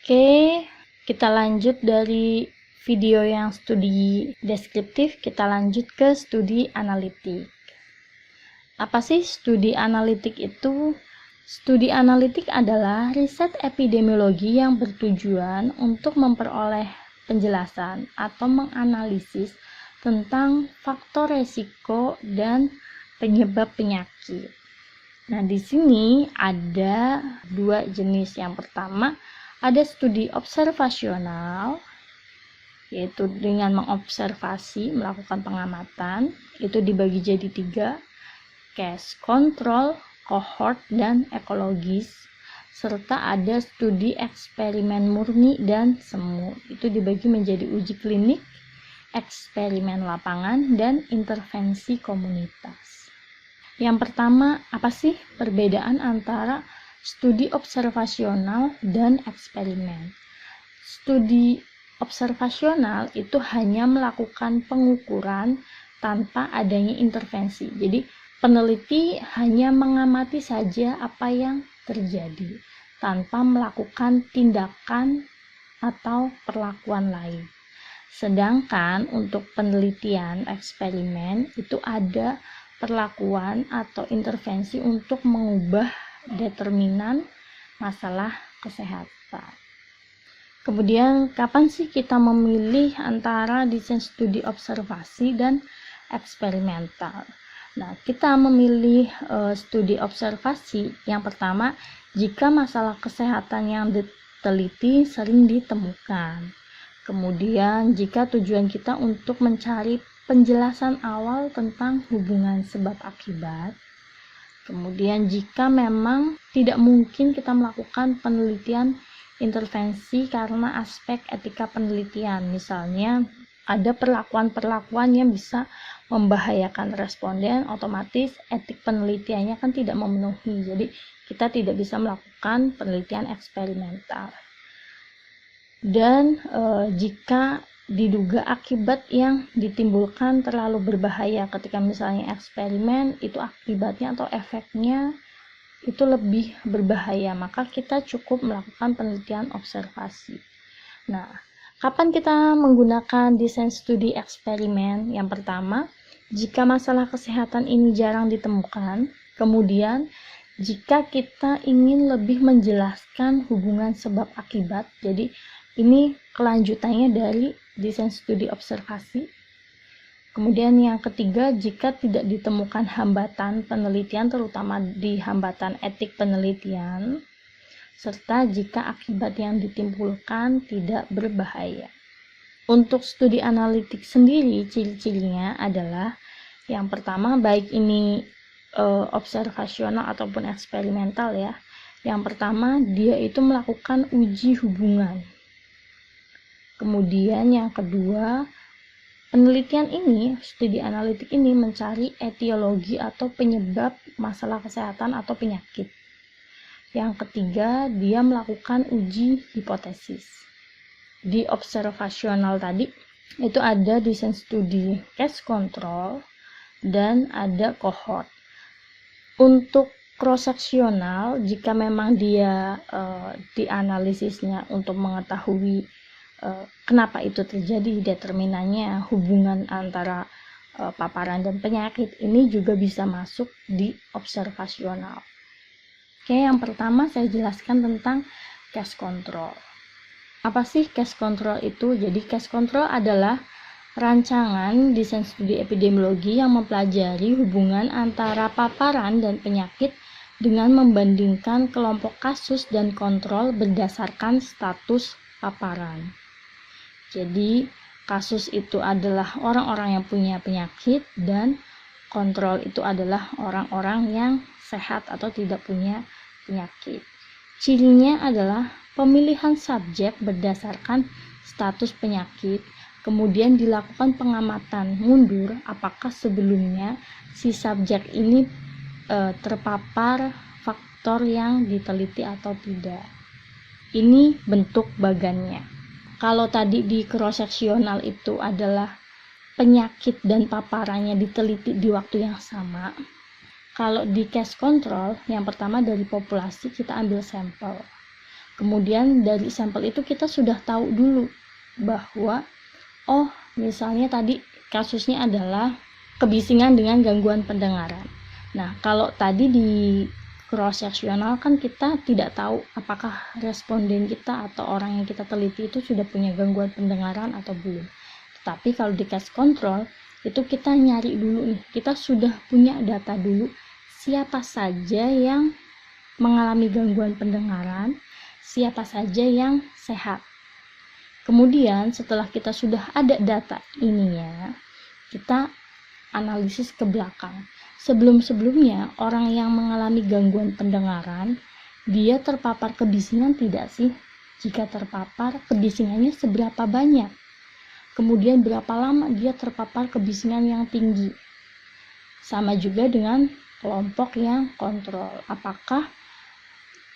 Oke, kita lanjut dari video yang studi deskriptif, kita lanjut ke studi analitik. Apa sih studi analitik itu? Studi analitik adalah riset epidemiologi yang bertujuan untuk memperoleh penjelasan atau menganalisis tentang faktor resiko dan penyebab penyakit. Nah, di sini ada dua jenis. Yang pertama, ada studi observasional, yaitu dengan mengobservasi, melakukan pengamatan. Itu dibagi jadi 3, case control, cohort, dan ekologis. Serta ada studi eksperimen murni dan semu. Itu dibagi menjadi uji klinik, eksperimen lapangan, dan intervensi komunitas. Yang pertama, apa sih perbedaan antara studi observasional dan eksperimen? Studi observasional itu hanya melakukan pengukuran tanpa adanya intervensi. Jadi, peneliti hanya mengamati saja apa yang terjadi tanpa melakukan tindakan atau perlakuan lain. Sedangkan untuk penelitian eksperimen itu ada perlakuan atau intervensi untuk mengubah determinan masalah kesehatan. Kemudian, kapan sih kita memilih antara desain studi observasi dan eksperimental? Nah, kita memilih studi observasi yang pertama jika masalah kesehatan yang diteliti sering ditemukan. Kemudian, jika tujuan kita untuk mencari penjelasan awal tentang hubungan sebab akibat. Kemudian, jika memang tidak mungkin kita melakukan penelitian intervensi karena aspek etika penelitian, misalnya ada perlakuan-perlakuan yang bisa membahayakan responden, otomatis etik penelitiannya kan tidak memenuhi, jadi kita tidak bisa melakukan penelitian eksperimental. Dan jika diduga akibat yang ditimbulkan terlalu berbahaya ketika misalnya eksperimen, itu akibatnya atau efeknya itu lebih berbahaya, maka kita cukup melakukan penelitian observasi. Nah, kapan kita menggunakan desain studi eksperimen? Yang pertama, jika masalah kesehatan ini jarang ditemukan. Kemudian, jika kita ingin lebih menjelaskan hubungan sebab akibat, jadi ini kelanjutannya dari desain studi observasi. Kemudian yang ketiga, jika tidak ditemukan hambatan penelitian, terutama di hambatan etik penelitian, serta jika akibat yang ditimbulkan tidak berbahaya. Untuk studi analitik sendiri, ciri-cirinya adalah yang pertama, baik ini observasional ataupun eksperimental ya. Yang pertama, dia itu melakukan uji hubungan. Kemudian yang kedua, penelitian ini, studi analitik ini mencari etiologi atau penyebab masalah kesehatan atau penyakit. Yang ketiga, dia melakukan uji hipotesis. Di observasional tadi, itu ada desain studi case control dan ada cohort. Untuk cross-seksional, jika memang dia dianalisisnya untuk mengetahui kenapa itu terjadi, determinannya, hubungan antara paparan dan penyakit, ini juga bisa masuk di observasional. Oke, yang pertama saya jelaskan tentang case control. Apa sih case control itu? Jadi case control adalah rancangan desain studi epidemiologi yang mempelajari hubungan antara paparan dan penyakit dengan membandingkan kelompok kasus dan kontrol berdasarkan status paparan. Jadi, kasus itu adalah orang-orang yang punya penyakit dan kontrol itu adalah orang-orang yang sehat atau tidak punya penyakit. Cirinya adalah pemilihan subjek berdasarkan status penyakit, kemudian dilakukan pengamatan mundur apakah sebelumnya si subjek ini terpapar faktor yang diteliti atau tidak. Ini bentuk bagannya. Kalau tadi di cross-seksional itu adalah penyakit dan paparannya diteliti di waktu yang sama. Kalau di case control, yang pertama dari populasi kita ambil sampel. Kemudian dari sampel itu kita sudah tahu dulu bahwa misalnya tadi kasusnya adalah kebisingan dengan gangguan pendengaran. Nah, kalau tadi di cross seksional kan kita tidak tahu apakah responden kita atau orang yang kita teliti itu sudah punya gangguan pendengaran atau belum. Tetapi kalau di case control itu kita nyari dulu nih, kita sudah punya data dulu siapa saja yang mengalami gangguan pendengaran, siapa saja yang sehat. Kemudian setelah kita sudah ada data ininya, kita analisis ke belakang. Sebelum-sebelumnya orang yang mengalami gangguan pendengaran, dia terpapar kebisingan tidak sih? Jika terpapar, kebisingannya seberapa banyak? Kemudian berapa lama dia terpapar kebisingan yang tinggi? Sama juga dengan kelompok yang kontrol. Apakah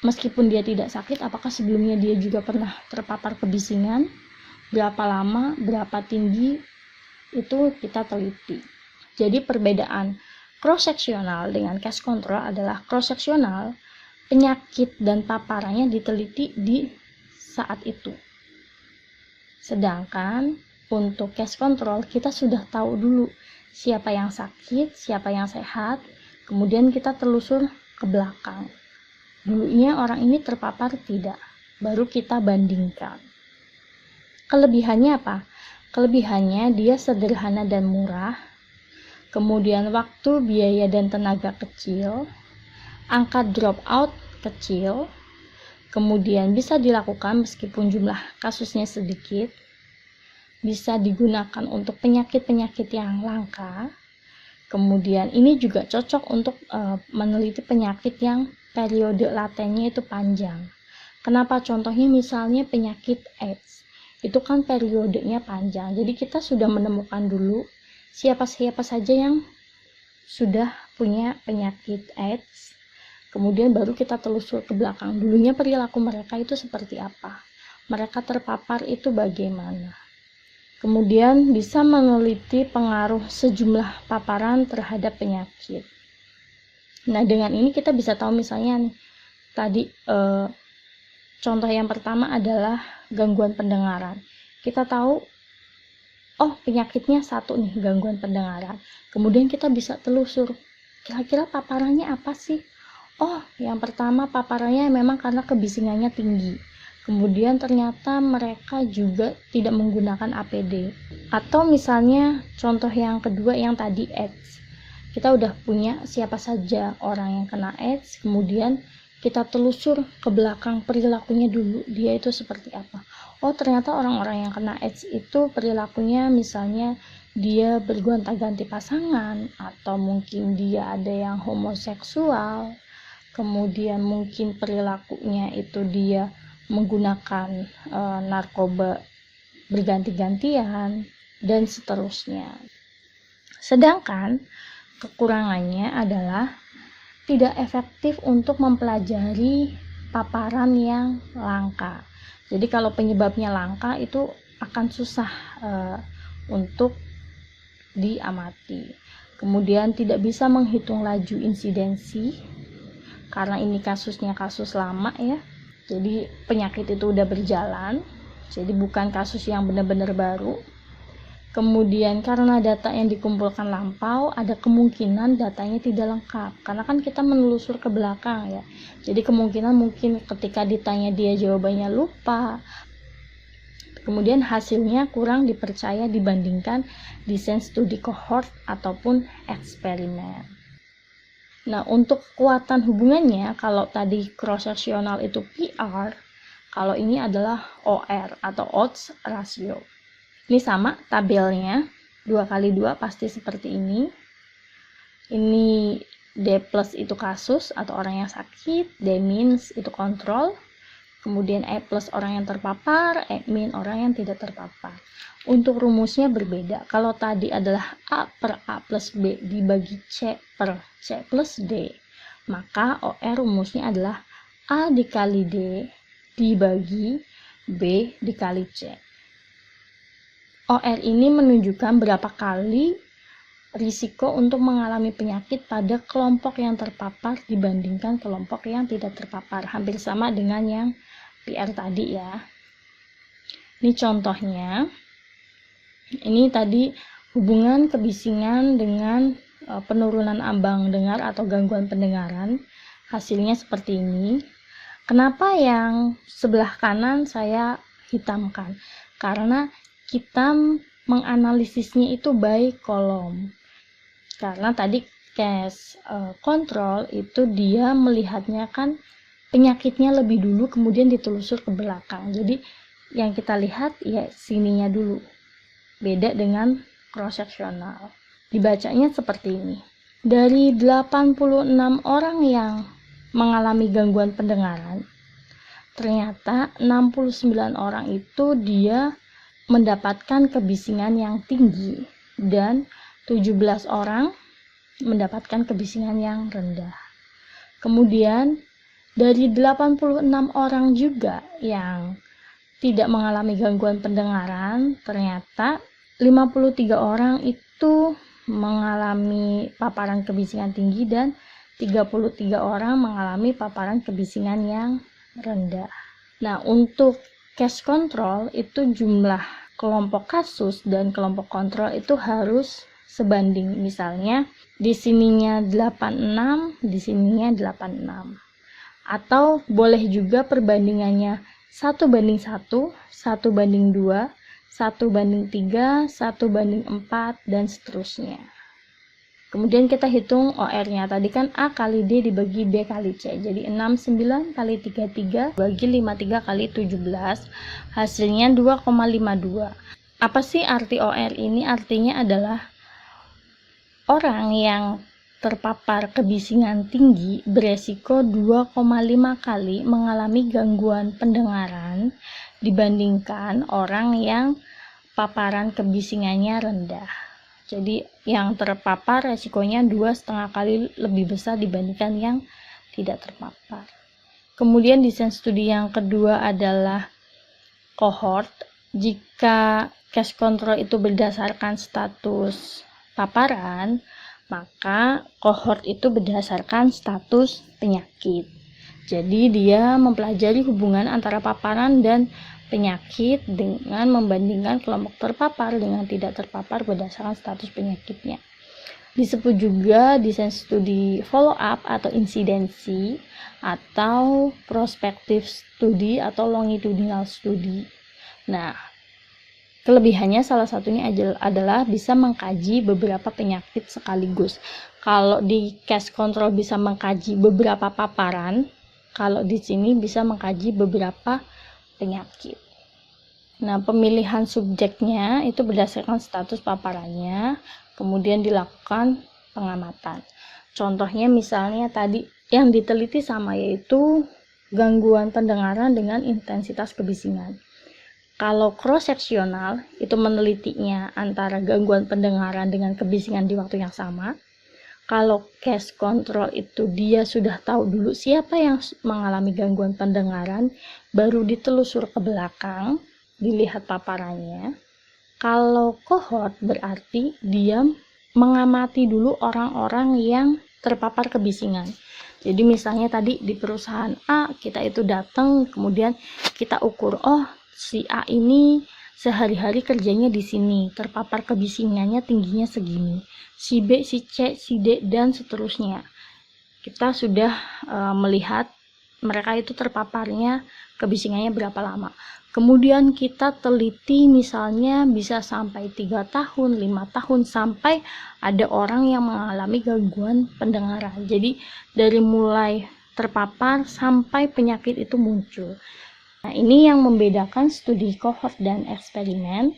meskipun dia tidak sakit, apakah sebelumnya dia juga pernah terpapar kebisingan? Berapa lama, berapa tinggi, itu kita teliti. Jadi perbedaan cross-seksional dengan case control adalah cross-seksional, penyakit dan paparannya diteliti di saat itu. Sedangkan untuk case control, kita sudah tahu dulu siapa yang sakit, siapa yang sehat, kemudian kita telusur ke belakang. Dulunya orang ini terpapar tidak, baru kita bandingkan. Kelebihannya apa? Kelebihannya dia sederhana dan murah, kemudian waktu, biaya, dan tenaga kecil, angka dropout kecil, kemudian bisa dilakukan meskipun jumlah kasusnya sedikit, bisa digunakan untuk penyakit-penyakit yang langka, kemudian ini juga cocok untuk meneliti penyakit yang periode latennya itu panjang. Kenapa? Contohnya misalnya penyakit AIDS, itu kan periodenya panjang, jadi kita sudah menemukan dulu siapa-siapa saja yang sudah punya penyakit AIDS, kemudian baru kita telusur ke belakang. Dulunya perilaku mereka itu seperti apa, mereka terpapar itu bagaimana. Kemudian bisa meneliti pengaruh sejumlah paparan terhadap penyakit. Nah, dengan ini kita bisa tahu misalnya nih, tadi contoh yang pertama adalah gangguan pendengaran. Kita tahu penyakitnya satu nih, gangguan pendengaran. Kemudian kita bisa telusur, kira-kira paparannya apa sih? Yang pertama paparannya memang karena kebisingannya tinggi. Kemudian ternyata mereka juga tidak menggunakan APD. Atau misalnya contoh yang kedua yang tadi AIDS. Kita udah punya siapa saja orang yang kena AIDS, kemudian kita telusur ke belakang perilakunya dulu, dia itu seperti apa. Ternyata orang-orang yang kena AIDS itu perilakunya misalnya dia bergonta-ganti pasangan, atau mungkin dia ada yang homoseksual, kemudian mungkin perilakunya itu dia menggunakan narkoba berganti-gantian, dan seterusnya. Sedangkan kekurangannya adalah tidak efektif untuk mempelajari paparan yang langka. Jadi kalau penyebabnya langka itu akan susah untuk diamati. Kemudian tidak bisa menghitung laju insidensi, karena ini kasusnya kasus lama ya. Jadi penyakit itu udah berjalan, jadi bukan kasus yang benar-benar baru. Kemudian karena data yang dikumpulkan lampau, ada kemungkinan datanya tidak lengkap, karena kan kita menelusur ke belakang ya. Jadi kemungkinan mungkin ketika ditanya dia jawabannya lupa, kemudian hasilnya kurang dipercaya dibandingkan desain studi cohort ataupun eksperimen. Nah, untuk kekuatan hubungannya, kalau tadi cross-seksional itu PR, kalau ini adalah OR atau odds ratio. Ini sama tabelnya, 2x2 pasti seperti ini. Ini D plus itu kasus atau orang yang sakit, D minus itu kontrol, kemudian E plus orang yang terpapar, E min orang yang tidak terpapar. Untuk rumusnya berbeda. Kalau tadi adalah A per A plus B dibagi C per C plus D, maka OR rumusnya adalah A dikali D dibagi B dikali C. OR ini menunjukkan berapa kali risiko untuk mengalami penyakit pada kelompok yang terpapar dibandingkan kelompok yang tidak terpapar. Hampir sama dengan yang PR tadi ya. Ini contohnya. Ini tadi hubungan kebisingan dengan penurunan ambang dengar atau gangguan pendengaran. Hasilnya seperti ini. Kenapa yang sebelah kanan saya hitamkan? Karena kita menganalisisnya itu by kolom. Karena tadi case control itu dia melihatnya kan penyakitnya lebih dulu, kemudian ditelusur ke belakang. Jadi yang kita lihat ya sininya dulu. Beda dengan cross sectional. Dibacanya seperti ini. Dari 86 orang yang mengalami gangguan pendengaran, ternyata 69 orang itu dia mendapatkan kebisingan yang tinggi dan 17 orang mendapatkan kebisingan yang rendah. Kemudian dari 86 orang juga yang tidak mengalami gangguan pendengaran, ternyata 53 orang itu mengalami paparan kebisingan tinggi dan 33 orang mengalami paparan kebisingan yang rendah. Nah, untuk case control itu jumlah kelompok kasus dan kelompok kontrol itu harus sebanding. Misalnya di sininya 86, di sininya 86. Atau boleh juga perbandingannya 1:1, 1:2, 1:3, 1:4, dan seterusnya. Kemudian kita hitung OR-nya. Tadi kan A kali D dibagi B kali C. Jadi 69 kali 33 bagi 53 kali 17. Hasilnya 2,52. Apa sih arti OR ini? Artinya adalah orang yang terpapar kebisingan tinggi beresiko 2,5 kali mengalami gangguan pendengaran dibandingkan orang yang paparan kebisingannya rendah. Jadi yang terpapar resikonya 2,5 kali lebih besar dibandingkan yang tidak terpapar. Kemudian desain studi yang kedua adalah cohort. Jika case control itu berdasarkan status paparan, maka cohort itu berdasarkan status penyakit. Jadi dia mempelajari hubungan antara paparan dan penyakit dengan membandingkan kelompok terpapar dengan tidak terpapar berdasarkan status penyakitnya. Disebut juga desain studi follow up atau insidensi atau prospective study atau longitudinal study. Nah, kelebihannya salah satunya adalah bisa mengkaji beberapa penyakit sekaligus. Kalau di case control bisa mengkaji beberapa paparan, kalau di sini bisa mengkaji beberapa penyakit. Nah, pemilihan subjeknya itu berdasarkan status paparannya, kemudian dilakukan pengamatan. Contohnya misalnya tadi yang diteliti sama, yaitu gangguan pendengaran dengan intensitas kebisingan. Kalau cross-seksional itu menelitinya antara gangguan pendengaran dengan kebisingan di waktu yang sama. Kalau case control itu dia sudah tahu dulu siapa yang mengalami gangguan pendengaran, baru ditelusur ke belakang, dilihat paparannya. Kalau cohort berarti dia mengamati dulu orang-orang yang terpapar kebisingan. Jadi misalnya tadi di perusahaan A, kita itu datang, kemudian kita ukur, oh si A ini sehari-hari kerjanya di sini, terpapar kebisingannya tingginya segini. Si B, si C, si D, dan seterusnya. Kita sudah melihat mereka itu terpaparnya kebisingannya berapa lama. Kemudian kita teliti misalnya bisa sampai 3 tahun, 5 tahun, sampai ada orang yang mengalami gangguan pendengaran. Jadi dari mulai terpapar sampai penyakit itu muncul. Nah, ini yang membedakan studi cohort dan eksperimen.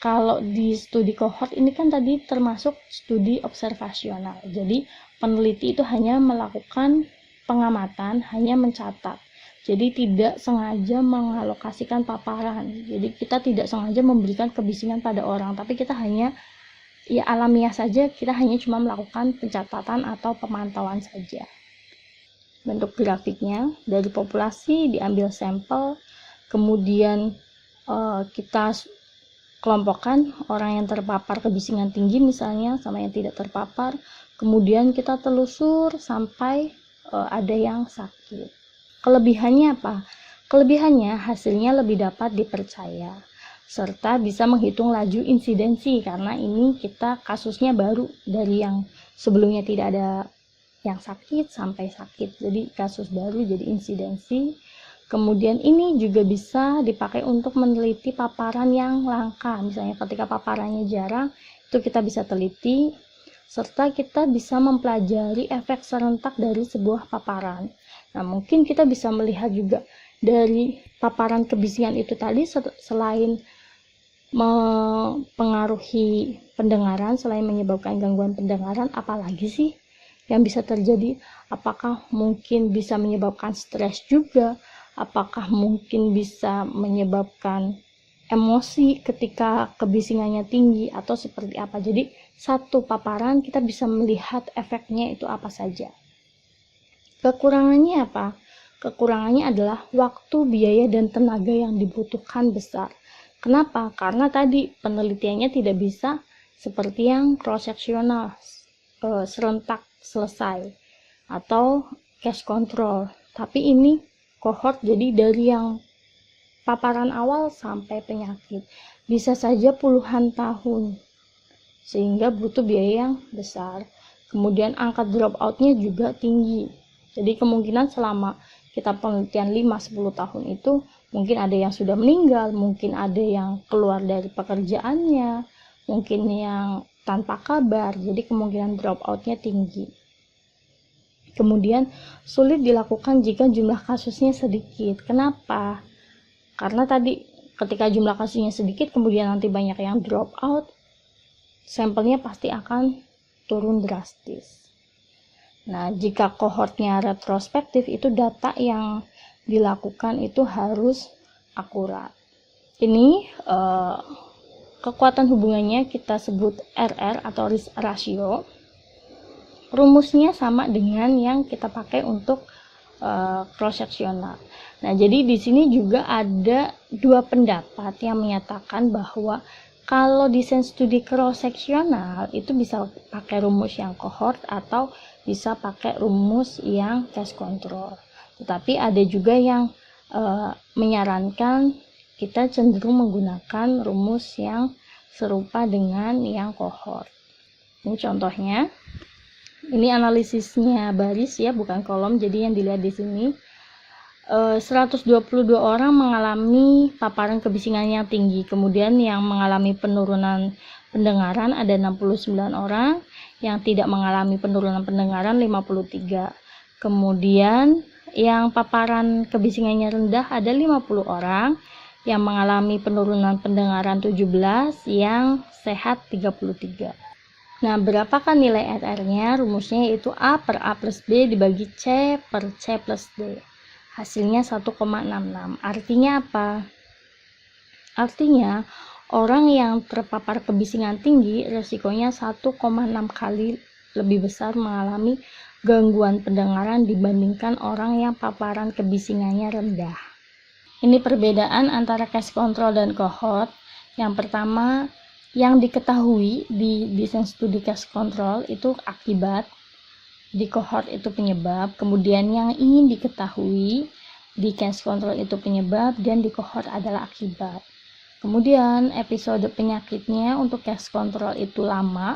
Kalau di studi cohort ini kan tadi termasuk studi observasional. Jadi peneliti itu hanya melakukan pengamatan, hanya mencatat. Jadi tidak sengaja mengalokasikan paparan. Jadi kita tidak sengaja memberikan kebisingan pada orang, tapi kita hanya ya alamiah saja, kita hanya cuma melakukan pencatatan atau pemantauan saja. Bentuk grafiknya dari populasi diambil sampel, kemudian kita kelompokkan orang yang terpapar kebisingan tinggi misalnya sama yang tidak terpapar, kemudian kita telusur sampai ada yang sakit. Kelebihannya apa? Kelebihannya, hasilnya lebih dapat dipercaya, serta bisa menghitung laju insidensi, karena ini kita kasusnya baru dari yang sebelumnya tidak ada yang sakit sampai sakit, jadi kasus baru jadi insidensi. Kemudian ini juga bisa dipakai untuk meneliti paparan yang langka, misalnya ketika paparannya jarang, itu kita bisa teliti, serta kita bisa mempelajari efek serentak dari sebuah paparan. Nah, mungkin kita bisa melihat juga dari paparan kebisingan itu tadi, selain mempengaruhi pendengaran, selain menyebabkan gangguan pendengaran, apalagi sih yang bisa terjadi? Apakah mungkin bisa menyebabkan stres juga? Apakah mungkin bisa menyebabkan emosi ketika kebisingannya tinggi, atau seperti apa? Jadi satu paparan kita bisa melihat efeknya itu apa saja. Kekurangannya apa? Kekurangannya adalah waktu, biaya, dan tenaga yang dibutuhkan besar. Kenapa? Karena tadi penelitiannya tidak bisa seperti yang cross-sectional, serentak selesai, atau case control. Tapi ini kohort, jadi dari yang paparan awal sampai penyakit bisa saja puluhan tahun, sehingga butuh biaya yang besar. Kemudian angka dropout-nya juga tinggi, jadi kemungkinan selama kita penelitian 5-10 tahun itu mungkin ada yang sudah meninggal, mungkin ada yang keluar dari pekerjaannya, mungkin yang tanpa kabar, jadi kemungkinan dropout-nya tinggi. Kemudian sulit dilakukan jika jumlah kasusnya sedikit. Kenapa? Karena tadi ketika jumlah kasusnya sedikit, kemudian nanti banyak yang drop out, sampelnya pasti akan turun drastis. Nah, jika kohortnya retrospektif, itu data yang dilakukan itu harus akurat. Ini kekuatan hubungannya kita sebut RR atau risk ratio. Rumusnya sama dengan yang kita pakai untuk cross-sectional. Nah, jadi di sini juga ada dua pendapat yang menyatakan bahwa kalau desain studi cross-sectional itu bisa pakai rumus yang cohort atau bisa pakai rumus yang case control. Tetapi ada juga yang menyarankan kita cenderung menggunakan rumus yang serupa dengan yang cohort. Ini contohnya. Ini analisisnya baris ya, bukan kolom. Jadi yang dilihat di sini 122 orang mengalami paparan kebisingan yang tinggi. Kemudian yang mengalami penurunan pendengaran ada 69 orang, yang tidak mengalami penurunan pendengaran 53. Kemudian yang paparan kebisingannya rendah ada 50 orang, yang mengalami penurunan pendengaran 17, yang sehat 33. Nah, berapakah nilai RR-nya? Rumusnya yaitu A per A plus B dibagi C per C plus D. Hasilnya 1,66. Artinya apa? Artinya, orang yang terpapar kebisingan tinggi, resikonya 1,6 kali lebih besar mengalami gangguan pendengaran dibandingkan orang yang paparan kebisingannya rendah. Ini perbedaan antara case control dan cohort. Yang pertama, yang diketahui di desain studi case control itu akibat, di cohort itu penyebab, kemudian yang ingin diketahui di case control itu penyebab, dan di cohort adalah akibat. Kemudian episode penyakitnya untuk case control itu lama,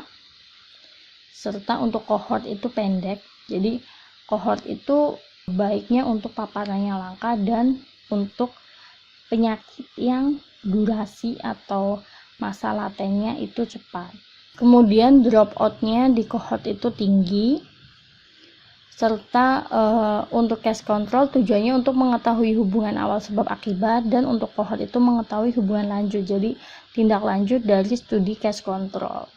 serta untuk cohort itu pendek. Jadi cohort itu baiknya untuk paparannya langka dan untuk penyakit yang durasi atau masa latennya itu cepat. Kemudian dropout-nya di cohort itu tinggi, serta untuk case control tujuannya untuk mengetahui hubungan awal sebab akibat, dan untuk cohort itu mengetahui hubungan lanjut, jadi tindak lanjut dari studi case control.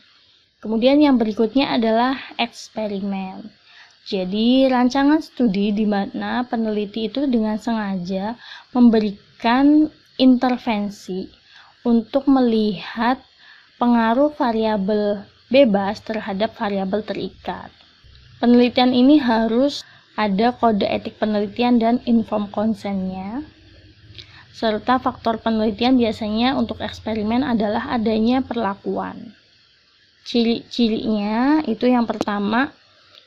Kemudian yang berikutnya adalah eksperimen. Jadi rancangan studi di mana peneliti itu dengan sengaja memberikan intervensi untuk melihat pengaruh variabel bebas terhadap variabel terikat. Penelitian ini harus ada kode etik penelitian dan informed consent-nya, serta faktor penelitian biasanya untuk eksperimen adalah adanya perlakuan. Ciri-cirinya itu yang pertama,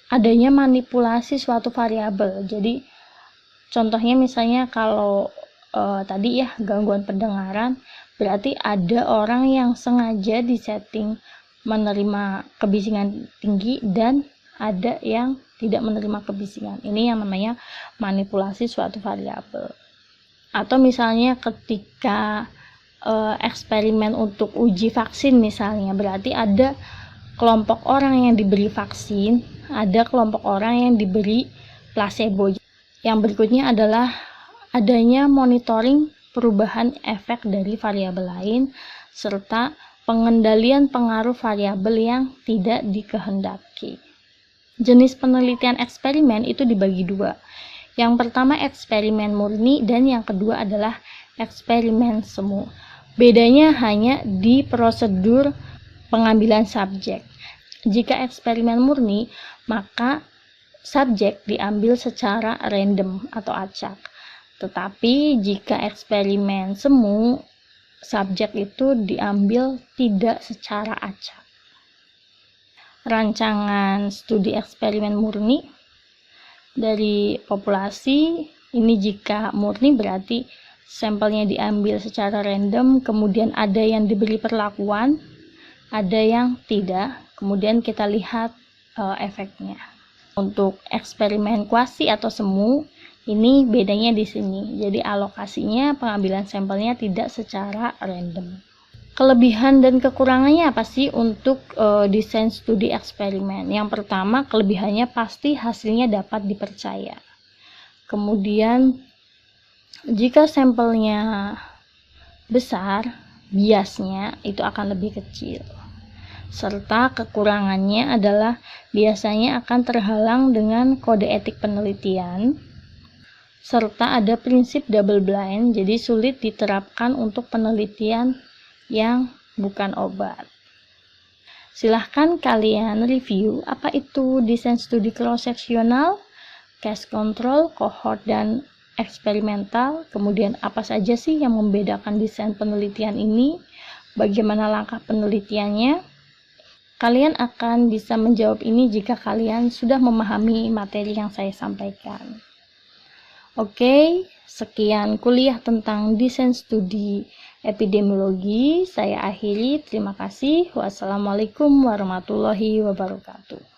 adanya manipulasi suatu variabel. Jadi contohnya misalnya kalau tadi ya, gangguan pendengaran, berarti ada orang yang sengaja disetting menerima kebisingan tinggi dan ada yang tidak menerima kebisingan. Ini yang namanya manipulasi suatu variabel. Atau misalnya ketika eksperimen untuk uji vaksin misalnya, berarti ada kelompok orang yang diberi vaksin, ada kelompok orang yang diberi placebo. Yang berikutnya adalah adanya monitoring perubahan efek dari variabel lain serta pengendalian pengaruh variabel yang tidak dikehendaki. Jenis penelitian eksperimen itu dibagi dua. Yang pertama eksperimen murni dan yang kedua adalah eksperimen semu. Bedanya hanya di prosedur pengambilan subjek. Jika eksperimen murni, maka subjek diambil secara random atau acak. Tetapi jika eksperimen semu, subjek itu diambil tidak secara acak. Rancangan studi eksperimen murni dari populasi, ini jika murni berarti sampelnya diambil secara random, kemudian ada yang diberi perlakuan, ada yang tidak, kemudian kita lihat efeknya. Untuk eksperimen kuasi atau semu, ini bedanya di sini. Jadi alokasinya, pengambilan sampelnya tidak secara random. Kelebihan dan kekurangannya apa sih untuk desain studi eksperimen? Yang pertama, kelebihannya pasti hasilnya dapat dipercaya. Kemudian, jika sampelnya besar, biasnya itu akan lebih kecil. Serta kekurangannya adalah biasanya akan terhalang dengan kode etik penelitian, serta ada prinsip double blind, jadi sulit diterapkan untuk penelitian yang bukan obat. Silahkan kalian review apa itu desain studi cross-seksional, case control, cohort, dan eksperimental, kemudian apa saja sih yang membedakan desain penelitian ini, bagaimana langkah penelitiannya. Kalian akan bisa menjawab ini jika kalian sudah memahami materi yang saya sampaikan. Oke, sekian kuliah tentang desain studi epidemiologi. Saya akhiri, terima kasih. Wassalamualaikum warahmatullahi wabarakatuh.